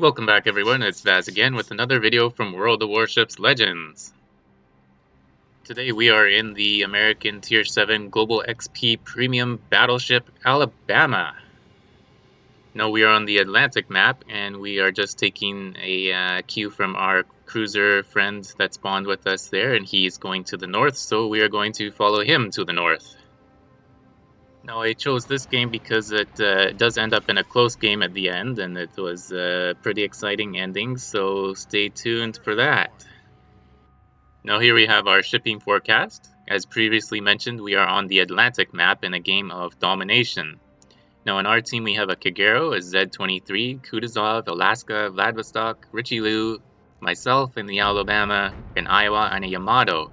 Welcome back everyone, it's Vaz again with another video from World of Warships Legends. Today we are in the American Tier 7 Global XP Premium Battleship Alabama. Now we are on the Atlantic map and we are just taking a cue from our cruiser friend that spawned with us there, and he is going to the north, so we are going to follow him to the north. Now I chose this game because it does end up in a close game at the end, and it was a pretty exciting ending, so stay tuned for that. Now here we have our shipping forecast. As previously mentioned, we are on the Atlantic map in a game of domination. Now on our team we have a Kagero, a Z-23, Kutuzov, Alaska, Vladivostok, Richie Liu, myself in the Alabama, an Iowa, and a Yamato.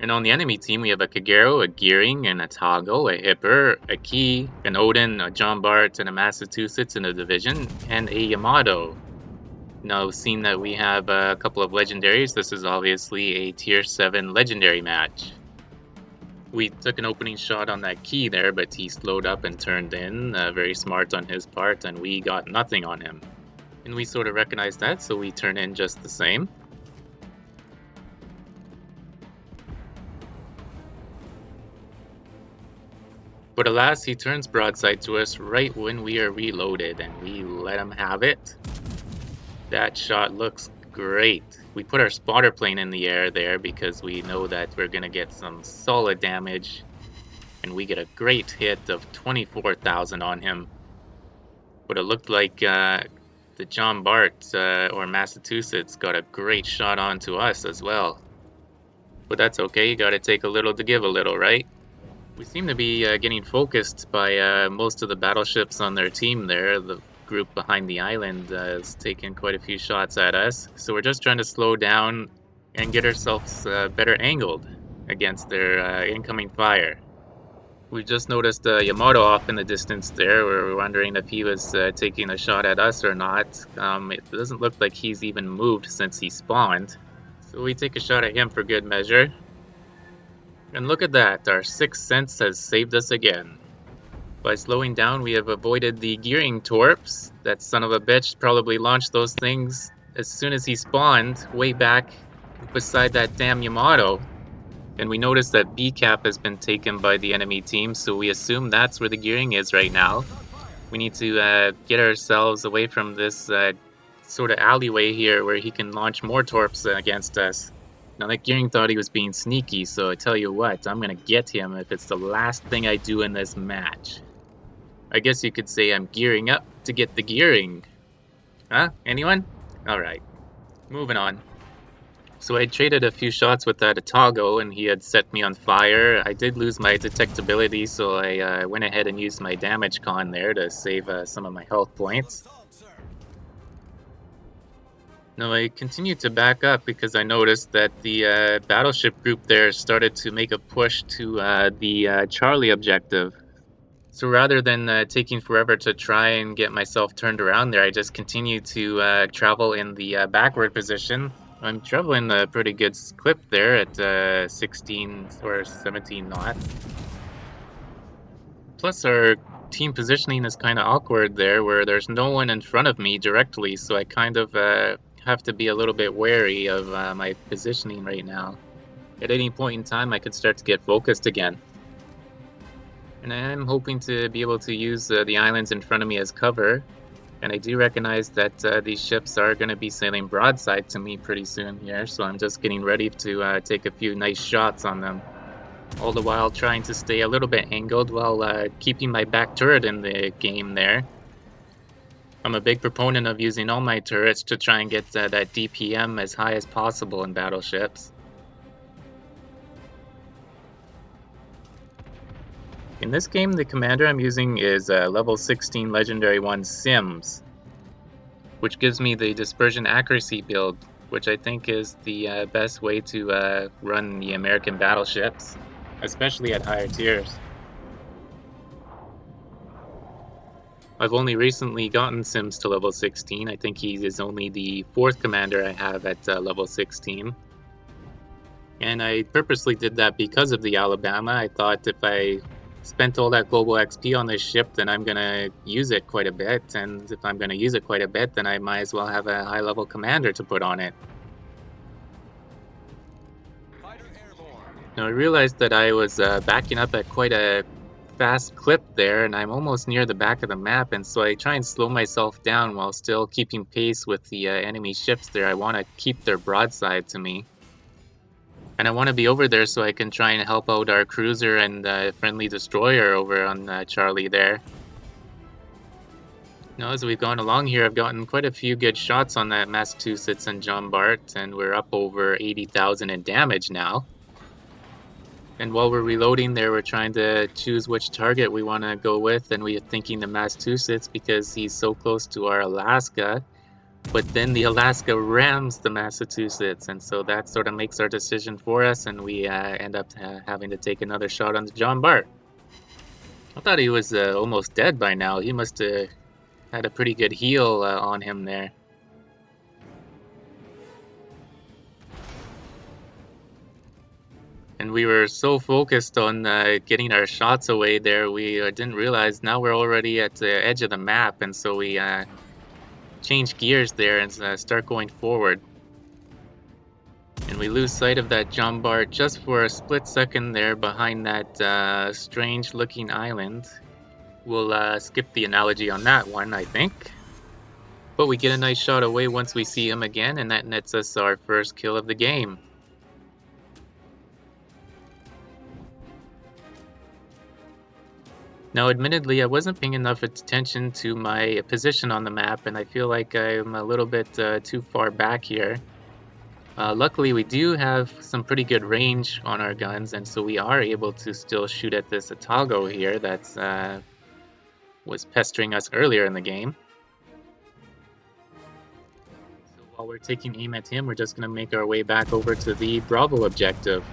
And on the enemy team we have a Kagero, a Gearing, and a Toggle, a Hipper, a Key, an Odin, a John Bart, and a Massachusetts in the division, and a Yamato. Now, seeing that we have a couple of legendaries, this is obviously a tier 7 legendary match. We took an opening shot on that Key there, but he slowed up and turned in, very smart on his part, and we got nothing on him. And we sort of recognized that, so we turn in just the same. But alas, he turns broadside to us right when we are reloaded, and we let him have it. That shot looks great. We put our spotter plane in the air there because we know that we're going to get some solid damage, and we get a great hit of 24,000 on him. But it looked like the John Bart or Massachusetts got a great shot onto us as well. But that's okay, you gotta take a little to give a little, right? We seem to be getting focused by most of the battleships on their team there. The group behind the island has taken quite a few shots at us, so we're just trying to slow down and get ourselves better angled against their incoming fire. We just noticed Yamato off in the distance there. We're wondering if he was taking a shot at us or not. It doesn't look like he's even moved since he spawned, so we take a shot at him for good measure. And look at that, our sixth sense has saved us again. By slowing down, we have avoided the gearing torps. That son of a bitch probably launched those things as soon as he spawned, way back beside that damn Yamato. And we noticed that B cap has been taken by the enemy team, so we assume that's where the gearing is right now. We need to get ourselves away from this sort of alleyway here where he can launch more torps against us. Now that Gearing thought he was being sneaky, so I tell you what, I'm gonna get him if it's the last thing I do in this match. I guess you could say I'm gearing up to get the gearing. Huh? Anyone? Alright. Moving on. So I traded a few shots with that Atago, and he had set me on fire. I did lose my detectability, so I went ahead and used my damage con there to save some of my health points. Now I continued to back up because I noticed that the battleship group there started to make a push to the Charlie objective. So rather than taking forever to try and get myself turned around there, I just continued to travel in the backward position. I'm traveling a pretty good clip there at 16 or 17 knots. Plus our team positioning is kind of awkward there, where there's no one in front of me directly, so I kind of have to be a little bit wary of my positioning right now. At any point in time I could start to get focused again. And I am hoping to be able to use the islands in front of me as cover, and I do recognize that these ships are going to be sailing broadside to me pretty soon here, so I'm just getting ready to take a few nice shots on them. All the while trying to stay a little bit angled while keeping my back turret in the game there. I'm a big proponent of using all my turrets to try and get that DPM as high as possible in battleships. In this game, the commander I'm using is level 16 Legendary 1 Sims, which gives me the Dispersion Accuracy build, which I think is the best way to run the American battleships, especially at higher tiers. I've only recently gotten Sims to level 16. I think he is only the 4th commander I have at level 16. And I purposely did that because of the Alabama. I thought if I spent all that global XP on this ship, then I'm gonna use it quite a bit, and if I'm gonna use it quite a bit, then I might as well have a high-level commander to put on it. Now I realized that I was backing up at quite a fast clip there, and I'm almost near the back of the map, and so I try and slow myself down while still keeping pace with the enemy ships there. I want to keep their broadside to me. And I want to be over there so I can try and help out our cruiser and friendly destroyer over on Charlie there. Now, as we've gone along here, I've gotten quite a few good shots on that Massachusetts and John Bart, and we're up over 80,000 in damage now. And while we're reloading there, we're trying to choose which target we want to go with, and we're thinking the Massachusetts because he's so close to our Alaska. But then the Alaska rams the Massachusetts, and so that sort of makes our decision for us, and we end up having to take another shot on the John Bart. I thought he was almost dead by now. He must have had a pretty good heal on him there. And we were so focused on getting our shots away there, we didn't realize now we're already at the edge of the map, and so we change gears there and start going forward. And we lose sight of that John Bart just for a split second there behind that strange looking island. We'll skip the analogy on that one, I think. But we get a nice shot away once we see him again, and that nets us our first kill of the game. Now, admittedly, I wasn't paying enough attention to my position on the map, and I feel like I'm a little bit too far back here. Luckily, we do have some pretty good range on our guns, and so we are able to still shoot at this Otago here that was pestering us earlier in the game. So while we're taking aim at him, we're just going to make our way back over to the Bravo objective.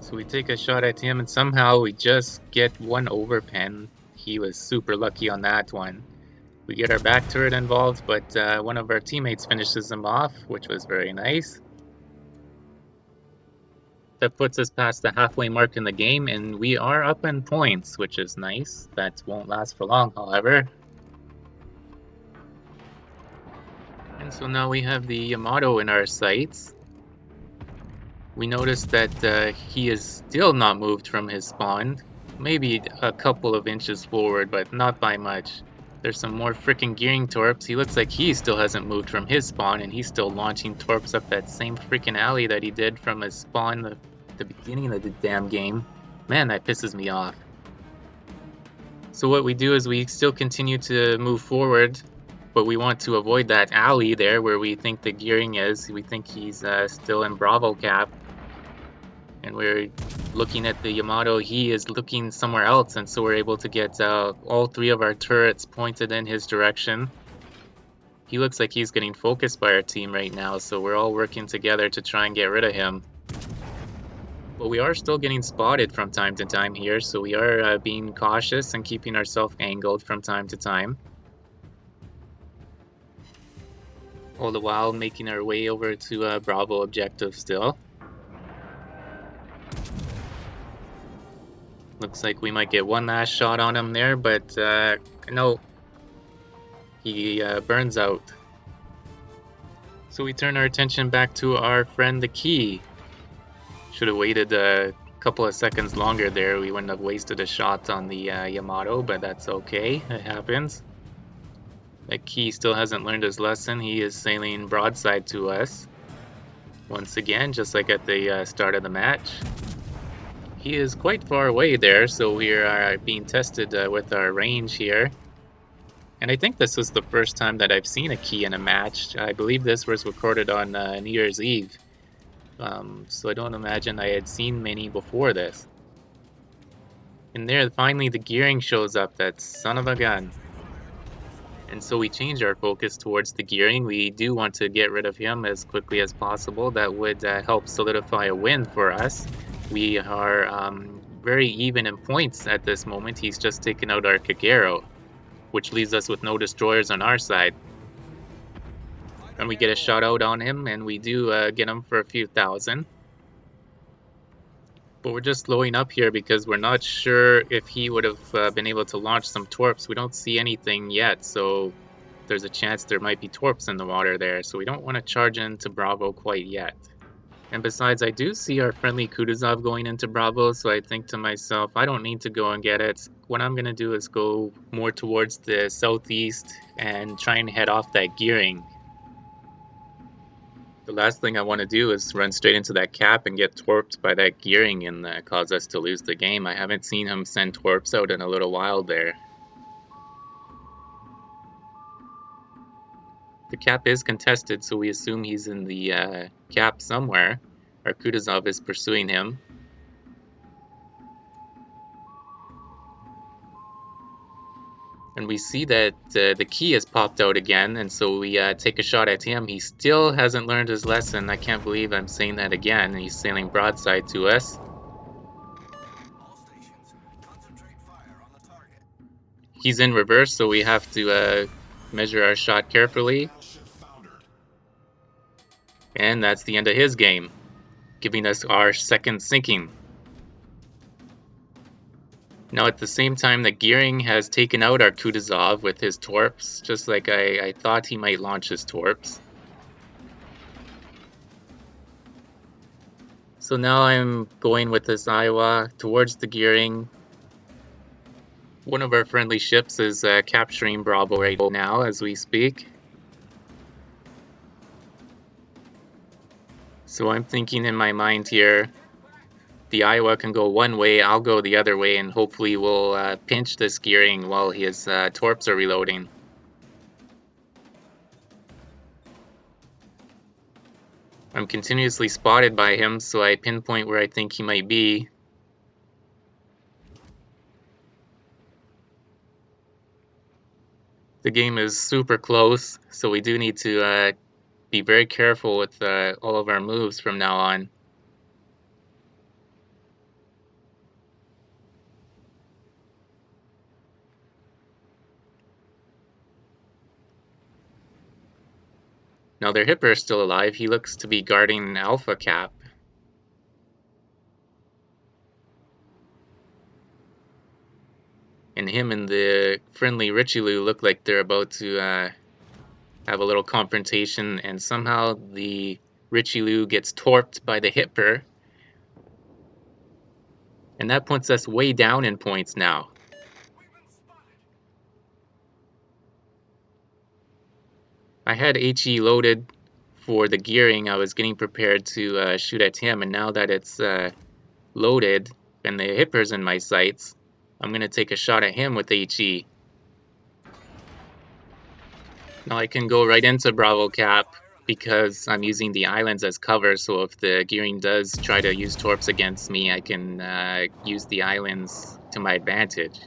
So we take a shot at him, and somehow we just get one overpen. He was super lucky on that one. We get our back turret involved, but one of our teammates finishes him off, which was very nice. That puts us past the halfway mark in the game, and we are up in points, which is nice. That won't last for long, however. And so now we have the Yamato in our sights. We notice that he is still not moved from his spawn. Maybe a couple of inches forward, but not by much. There's some more freaking gearing torps. He looks like he still hasn't moved from his spawn, and he's still launching torps up that same freaking alley that he did from his spawn at the beginning of the damn game. Man, that pisses me off. So what we do is we still continue to move forward, but we want to avoid that alley there where we think the gearing is. We think he's still in Bravo cap. And we're looking at the Yamato, he is looking somewhere else, and so we're able to get all three of our turrets pointed in his direction. He looks like he's getting focused by our team right now, so we're all working together to try and get rid of him. But we are still getting spotted from time to time here, so we are being cautious and keeping ourselves angled from time to time. All the while making our way over to Bravo objective still. Looks like we might get one last shot on him there, but no, he burns out. So we turn our attention back to our friend the Key. Should have waited a couple of seconds longer there. We wouldn't have wasted a shot on the Yamato, but that's okay. It happens. The Key still hasn't learned his lesson. He is sailing broadside to us. Once again, just like at the start of the match. He is quite far away there, so we are being tested with our range here. And I think this was the first time that I've seen a Key in a match. I believe this was recorded on New Year's Eve. So I don't imagine I had seen many before this. And there, finally, the gearing shows up, that son of a gun. And so we change our focus towards the gearing. We do want to get rid of him as quickly as possible. That would help solidify a win for us. We are very even in points at this moment. He's just taken out our Kagero, which leaves us with no destroyers on our side. And we get a shot out on him, and we do get him for a few thousand. But we're just slowing up here because we're not sure if he would have been able to launch some torps. We don't see anything yet, so there's a chance there might be torps in the water there. So we don't want to charge into Bravo quite yet. And besides, I do see our friendly Kutuzov going into Bravo, so I think to myself, I don't need to go and get it. What I'm going to do is go more towards the southeast and try and head off that gearing. The last thing I want to do is run straight into that cap and get torped by that gearing and cause us to lose the game. I haven't seen him send torps out in a little while there. The cap is contested, so we assume he's in the cap somewhere. Our Kutuzov is pursuing him. And we see that the key has popped out again, and so we take a shot at him. He still hasn't learned his lesson. I can't believe I'm saying that again. He's sailing broadside to us. He's in reverse, so we have to measure our shot carefully. And that's the end of his game, giving us our second sinking. Now at the same time, the gearing has taken out our Kutuzov with his torps, just like I thought he might launch his torps. So now I'm going with this Iowa towards the gearing. One of our friendly ships is capturing Bravo right now as we speak. So I'm thinking in my mind here, the Iowa can go one way, I'll go the other way, and hopefully we'll pinch this gearing while his torps are reloading. I'm continuously spotted by him, so I pinpoint where I think he might be. The game is super close, so we do need to be very careful with all of our moves from now on. Now their Hipper is still alive. He looks to be guarding Alpha Cap. And him and the friendly Richelieu look like they're about to have a little confrontation, and somehow the Richelieu gets torped by the Hipper. And that puts us way down in points now. I had HE loaded for the gearing. I was getting prepared to shoot at him, and now that it's loaded and the Hipper's in my sights, I'm going to take a shot at him with HE. Now I can go right into Bravo Cap because I'm using the islands as cover, so if the gearing does try to use torps against me, I can use the islands to my advantage.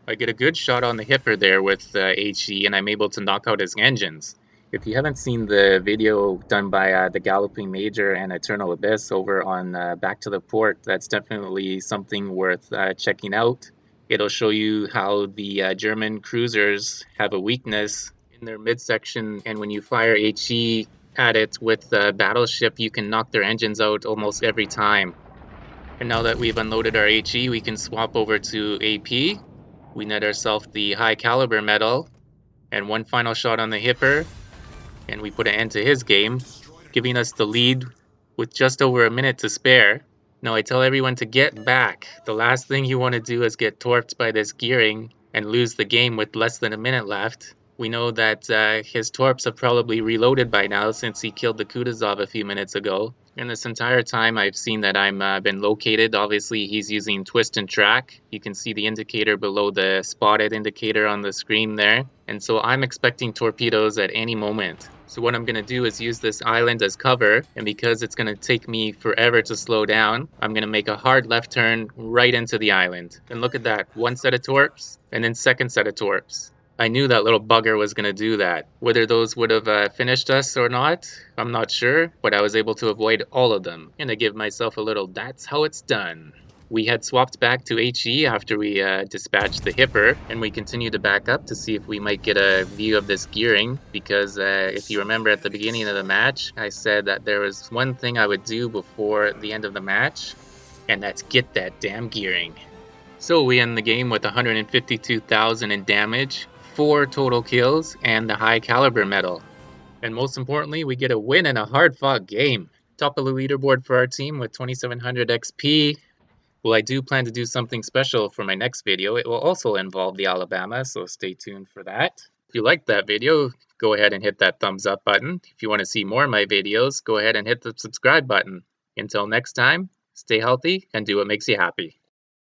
I get a good shot on the Hipper there with HE, and I'm able to knock out his engines. If you haven't seen the video done by the Galloping Major and Eternal Abyss over on Back to the Port, that's definitely something worth checking out. It'll show you how the German cruisers have a weakness in their midsection, and when you fire HE at it with the battleship, you can knock their engines out almost every time. And now that we've unloaded our HE, we can swap over to AP. We net ourselves the high caliber medal, and one final shot on the Hipper, and we put an end to his game, giving us the lead with just over a minute to spare. Now I tell everyone to get back. The last thing you want to do is get torped by this gearing and lose the game with less than a minute left. We know that his torps have probably reloaded by now since he killed the Kutuzov a few minutes ago. And this entire time I've seen that I'm been located. Obviously he's using twist and track. You can see the indicator below the spotted indicator on the screen there. And so I'm expecting torpedoes at any moment. So what I'm going to do is use this island as cover, and because it's going to take me forever to slow down, I'm going to make a hard left turn right into the island. And look at that, one set of torps, and then second set of torps. I knew that little bugger was going to do that. Whether those would have finished us or not, I'm not sure, but I was able to avoid all of them. And I give myself a little, that's how it's done. We had swapped back to HE after we dispatched the Hipper, and we continued to back up to see if we might get a view of this gearing, because if you remember at the beginning of the match, I said that there was one thing I would do before the end of the match, and that's get that damn gearing. So we end the game with 152,000 in damage, 4 total kills, and the high caliber medal. And most importantly, we get a win in a hard-fought game. Top of the leaderboard for our team with 2700 XP. Well, I do plan to do something special for my next video. It will also involve the Alabama, so stay tuned for that. If you liked that video, go ahead and hit that thumbs up button. If you want to see more of my videos, go ahead and hit the subscribe button. Until next time, stay healthy and do what makes you happy.